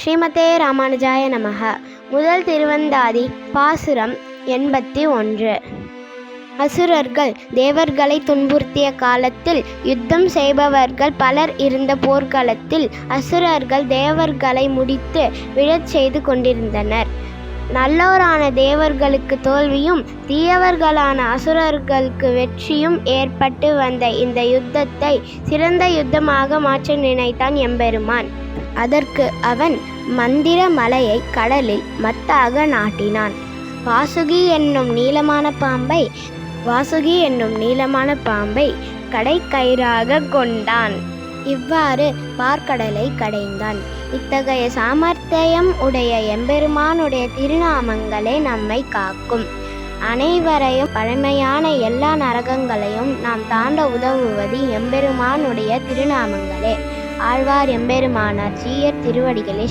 ஸ்ரீமதே ராமானுஜாய நமக. முதல் திருவந்தாதி. பாசுரம் 81. அசுரர்கள் தேவர்களை துன்புறுத்திய காலத்தில் யுத்தம் செய்பவர்கள் பலர் இருந்த போர்க்களத்தில் அசுரர்கள் தேவர்களை முடித்து விழச் செய்து கொண்டிருந்தனர். நல்லோரான தேவர்களுக்கு தோல்வியும் தீயவர்களான அசுரர்களுக்கு வெற்றியும் ஏற்பட்டு வந்த இந்த யுத்தத்தை சிறந்த யுத்தமாக மாற்ற நினைத்தான் எம்பெருமான். அதற்கு அவன் மந்திர மலையை கடலில் மத்தாக நாட்டினான். வாசுகி என்னும் நீளமான பாம்பை கடைக்கயிறாக கொண்டான். இவ்வாறு பார்க்கடலை கடைந்தான். இத்தகைய சாமர்த்தியம் உடைய எம்பெருமானுடைய திருநாமங்களே நம்மை காக்கும். அனைவரையும் பழமையான எல்லா நரகங்களையும் நாம் தாண்ட உதவுவது எம்பெருமானுடைய திருநாமங்களே. ஆழ்வார் எம்பெருமானார் ஜீயர் திருவடிகளே